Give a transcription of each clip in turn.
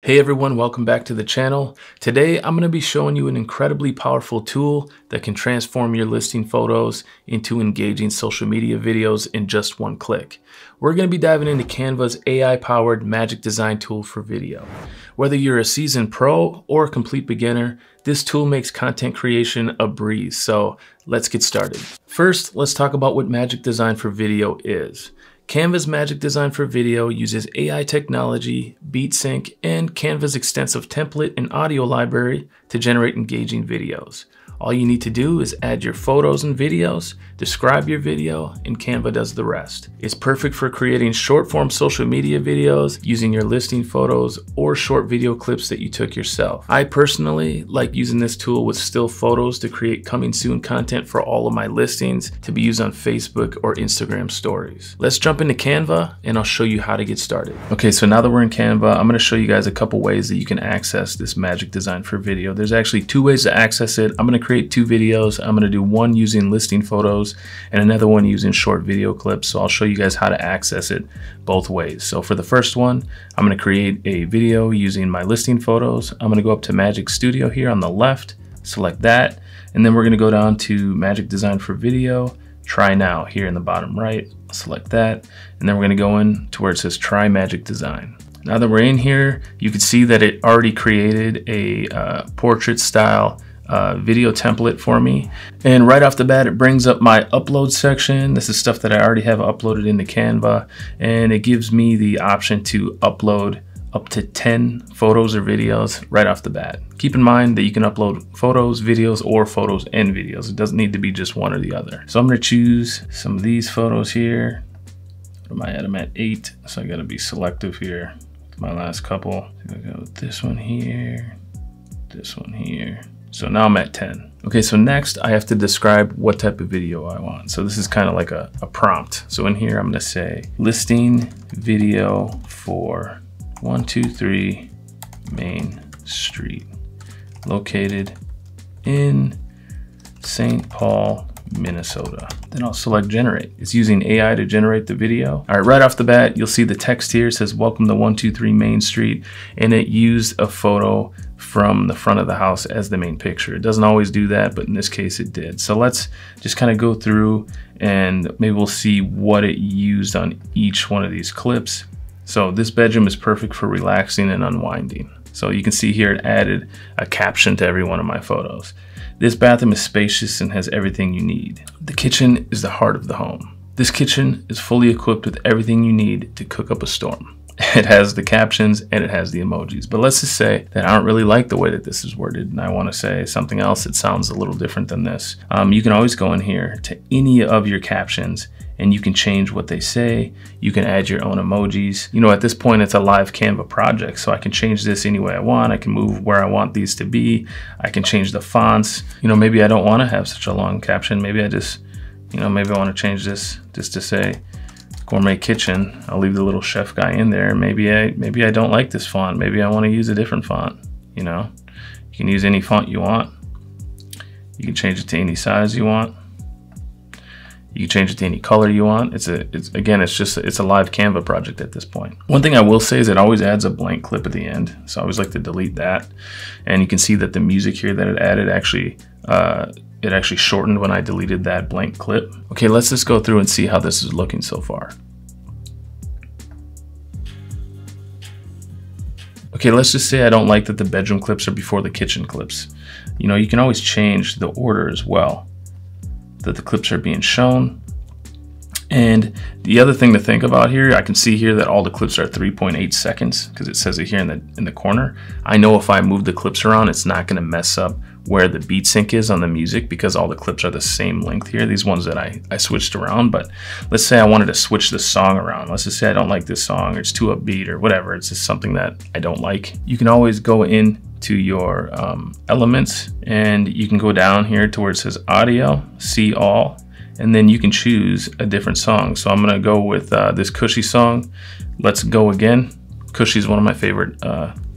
Hey everyone, welcome back to the channel. Today I'm going to be showing you an incredibly powerful tool that can transform your listing photos into engaging social media videos in just one click. We're going to be diving into Canva's AI-powered magic design tool for video. Whether you're a seasoned pro or a complete beginner, this tool makes content creation a breeze, so let's get started. First, let's talk about what magic design for video is. Canva's Magic Design for Video uses AI technology, beat sync, and Canva's extensive template and audio library to generate engaging videos. All you need to do is add your photos and videos, describe your video, and Canva does the rest. It's perfect for creating short-form social media videos using your listing photos or short video clips that you took yourself. I personally like using this tool with still photos to create coming soon content for all of my listings to be used on Facebook or Instagram stories. Let's jump into Canva and I'll show you how to get started. Okay, so now that we're in Canva, I'm going to show you guys a couple ways that you can access this Magic Design for Video. There's actually two ways to access it. I'm going to create two videos. I'm going to do one using listing photos and another one using short video clips. So I'll show you guys how to access it both ways. So for the first one, I'm going to create a video using my listing photos. I'm going to go up to Magic Studio here on the left, select that, and then we're going to go down to Magic Design for Video, Try Now here in the bottom right, select that, and then we're going to go in to where it says Try Magic Design. Now that we're in here, you can see that it already created a portrait style video template for me, and right off the bat it brings up my upload section. This is stuff that I already have uploaded into Canva, and it gives me the option to upload up to 10 photos or videos right off the bat. Keep in mind that you can upload photos, videos, or photos and videos. It doesn't need to be just one or the other. So I'm going to choose some of these photos here. What am I at? I'm at 8, so I got to be selective here with my last couple. So I go with this one here, this one here. So now I'm at 10. Okay, so next I have to describe what type of video I want. So this is kind of like a prompt. So in here I'm gonna say listing video for 123 Main Street, located in St. Paul, Minnesota. Then I'll select generate. It's using AI to generate the video. All right, right off the bat, you'll see the text here says welcome to 123 Main Street, and it used a photo from the front of the house as the main picture. It doesn't always do that, but in this case it did. So let's just kind of go through and maybe we'll see what it used on each one of these clips. So this bedroom is perfect for relaxing and unwinding. So you can see here it added a caption to every one of my photos. This bathroom is spacious and has everything you need. The kitchen is the heart of the home. This kitchen is fully equipped with everything you need to cook up a storm. It has the captions and it has the emojis. But let's just say that I don't really like the way that this is worded and I want to say something else that sounds a little different than this. You can always go in here to any of your captions and you can change what they say. You can add your own emojis. You know, at this point it's a live Canva project, so I can change this any way I want. I can move where I want these to be. I can change the fonts. You know, maybe I don't want to have such a long caption. Maybe I just, you know, maybe I want to change this just to say gourmet kitchen. I'll leave the little chef guy in there. Maybe I don't like this font. Maybe I want to use a different font. You know, you can use any font you want. You can change it to any size you want. You can change it to any color you want. It's a live Canva project at this point. One thing I will say is it always adds a blank clip at the end. So I always like to delete that. And you can see that the music here that it added actually shortened when I deleted that blank clip. Okay, let's just go through and see how this is looking so far. Okay, let's just say I don't like that the bedroom clips are before the kitchen clips. You know, you can always change the order as well that the clips are being shown. And the other thing to think about here, I can see here that all the clips are 3.8 seconds because it says it here in the corner. I know if I move the clips around, it's not going to mess up where the beat sync is on the music because all the clips are the same length here, these ones that I switched around. But let's say I wanted to switch the song around. Let's just say I don't like this song, or it's too upbeat or whatever. It's just something that I don't like. You can always go in to your elements and you can go down here to where it says audio, see all, and then you can choose a different song. So I'm gonna go with this Cushy song, Let's Go Again. Cushy is one of my favorite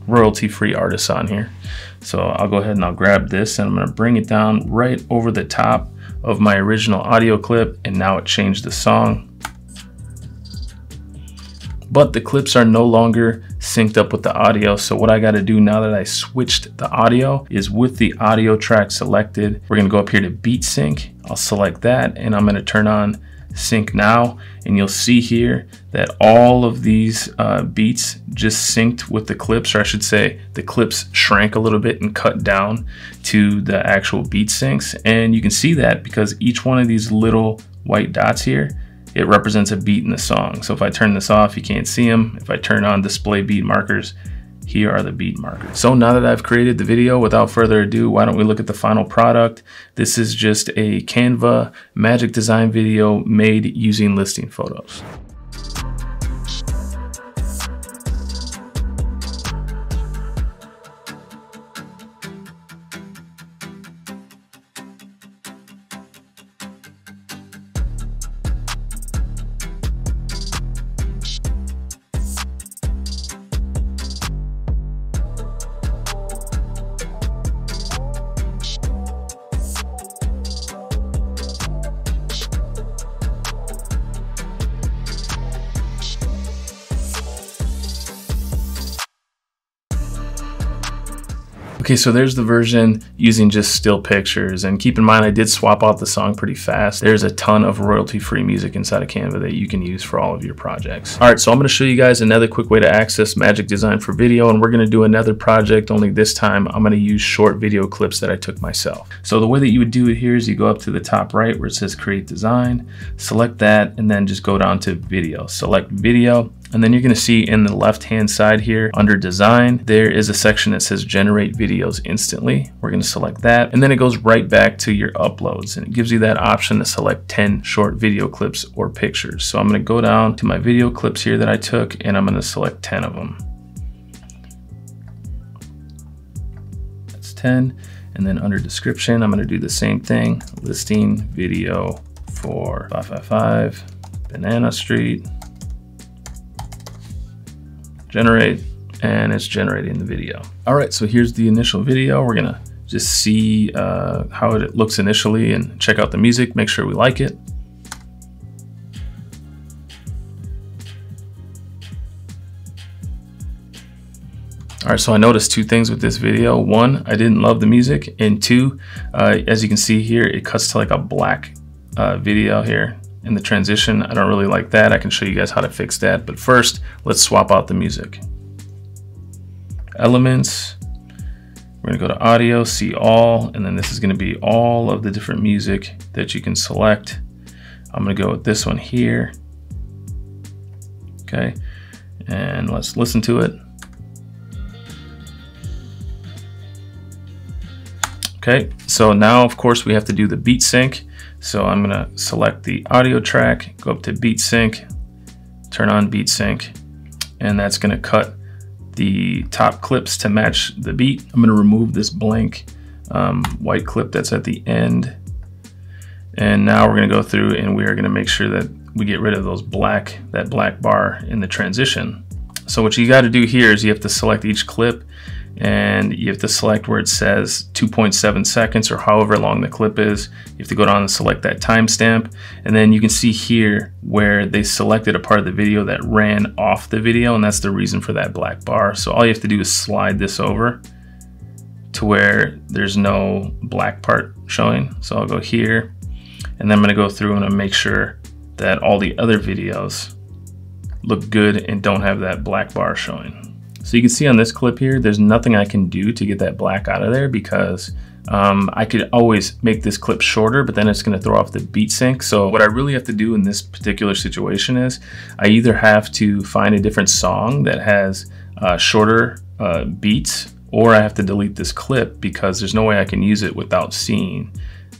royalty-free artists on here. So I'll go ahead and I'll grab this and I'm gonna bring it down right over the top of my original audio clip, and now it changed the song. But the clips are no longer synced up with the audio. So what I got to do now that I switched the audio is with the audio track selected, we're going to go up here to beat sync. I'll select that and I'm going to turn on sync now, and you'll see here that all of these beats just synced with the clips, or I should say the clips shrank a little bit and cut down to the actual beat syncs. And you can see that because each one of these little white dots here, it represents a beat in the song. So if I turn this off, you can't see them. If I turn on display beat markers, here are the beat markers. So now that I've created the video, without further ado, why don't we look at the final product? This is just a Canva Magic Design video made using listing photos. Okay, so there's the version using just still pictures, and keep in mind I did swap out the song pretty fast. There's a ton of royalty-free music inside of Canva that you can use for all of your projects. All right, so I'm gonna show you guys another quick way to access Magic Design for video, and we're gonna do another project, only this time I'm gonna use short video clips that I took myself. So the way that you would do it here is you go up to the top right where it says create design, select that, and then just go down to video. Select video, and then you're going to see in the left hand side here under design, there is a section that says generate videos instantly. We're going to select that, and then it goes right back to your uploads, and it gives you that option to select 10 short video clips or pictures. So I'm going to go down to my video clips here that I took, and I'm going to select 10 of them. That's 10. And then under description, I'm going to do the same thing. Listing video for 555 Banana Street. Generate, and it's generating the video. All right, so here's the initial video. We're gonna just see how it looks initially and check out the music, make sure we like it. All right, so I noticed two things with this video. One, I didn't love the music, and two, as you can see here, it cuts to like a black video here in the transition. I don't really like that. I can show you guys how to fix that, but first let's swap out the music. Elements, we're gonna go to audio, see all, and then this is gonna be all of the different music that you can select. I'm gonna go with this one here. Okay, and let's listen to it. Okay, so now of course we have to do the beat sync. So I'm gonna select the audio track, go up to beat sync, turn on beat sync, and that's gonna cut the top clips to match the beat. I'm gonna remove this blank white clip that's at the end. And now we're gonna go through and we are gonna make sure that we get rid of that black bar in the transition. So what you gotta do here is you have to select each clip, and you have to select where it says 2.7 seconds or however long the clip is. You have to go down and select that timestamp, and then you can see here where they selected a part of the video that ran off the video, and that's the reason for that black bar. So all you have to do is slide this over to where there's no black part showing. So I'll go here, and then I'm gonna go through and I'll make sure that all the other videos look good and don't have that black bar showing. So you can see on this clip here, there's nothing I can do to get that black out of there because I could always make this clip shorter, but then it's gonna throw off the beat sync. So what I really have to do in this particular situation is I either have to find a different song that has shorter beats, or I have to delete this clip because there's no way I can use it without seeing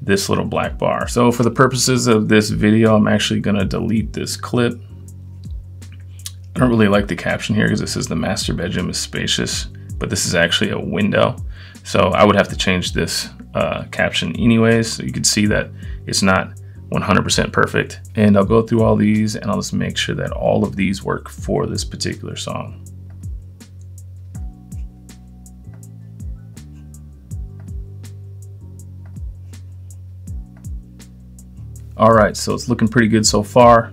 this little black bar. So for the purposes of this video, I'm actually gonna delete this clip. I don't really like the caption here because it says the master bedroom is spacious, but this is actually a window. So I would have to change this caption anyways, so you can see that it's not 100% perfect. And I'll go through all these and I'll just make sure that all of these work for this particular song. All right, so it's looking pretty good so far.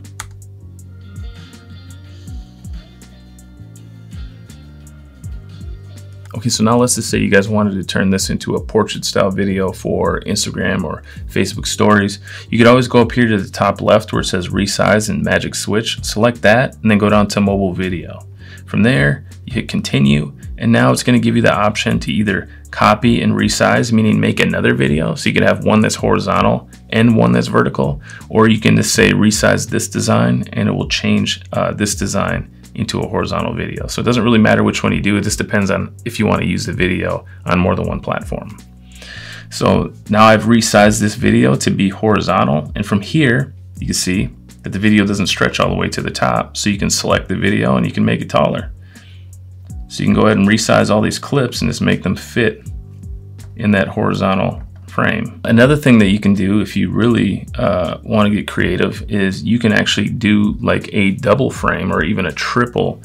Okay, so now let's just say you guys wanted to turn this into a portrait style video for Instagram or Facebook stories. You could always go up here to the top left where it says resize and magic switch, select that, and then go down to mobile video. From there, you hit continue, and now it's going to give you the option to either copy and resize, meaning make another video. So you could have one that's horizontal and one that's vertical, or you can just say resize this design and it will change this design into a horizontal video. So it doesn't really matter which one you do. It just depends on if you want to use the video on more than one platform. So now I've resized this video to be horizontal. And from here, you can see that the video doesn't stretch all the way to the top. So you can select the video and you can make it taller. So you can go ahead and resize all these clips and just make them fit in that horizontal frame. Another thing that you can do if you really want to get creative is you can actually do like a double frame or even a triple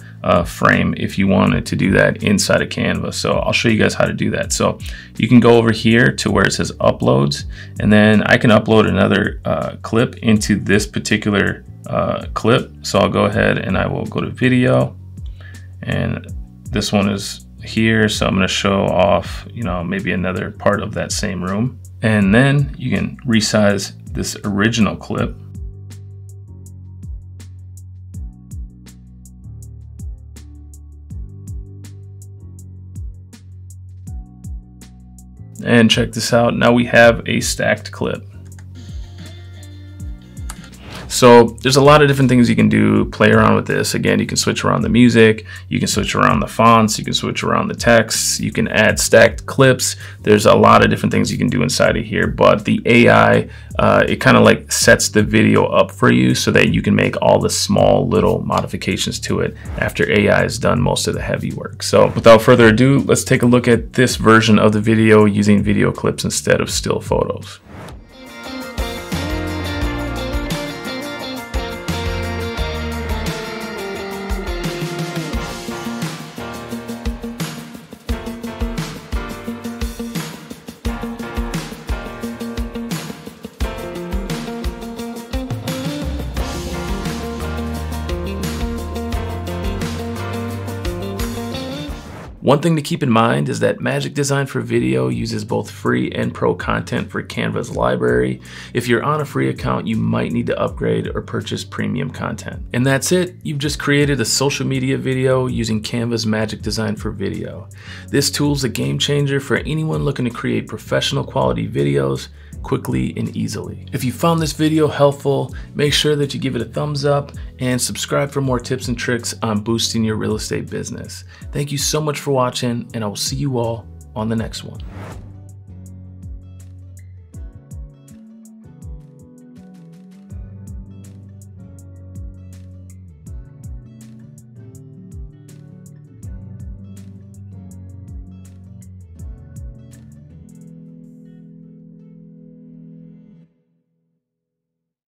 frame if you wanted to do that inside of Canva. So I'll show you guys how to do that. So you can go over here to where it says uploads, and then I can upload another clip into this particular clip. So I'll go ahead and I will go to video, and this one is here, so I'm going to show off, you know, maybe another part of that same room. And then you can resize this original clip. And check this out, now we have a stacked clip. So there's a lot of different things you can do, play around with this. Again, you can switch around the music, you can switch around the fonts, you can switch around the text, you can add stacked clips. There's a lot of different things you can do inside of here, but the AI, it kind of like sets the video up for you so that you can make all the small little modifications to it after AI has done most of the heavy work. So without further ado, let's take a look at this version of the video using video clips instead of still photos. One thing to keep in mind is that Magic Design for Video uses both free and pro content for Canva's library. If you're on a free account, you might need to upgrade or purchase premium content. And that's it. You've just created a social media video using Canva's Magic Design for Video. This tool is a game changer for anyone looking to create professional quality videos quickly and easily. If you found this video helpful, make sure that you give it a thumbs up and subscribe for more tips and tricks on boosting your real estate business. Thank you so much for watching, and I will see you all on the next one.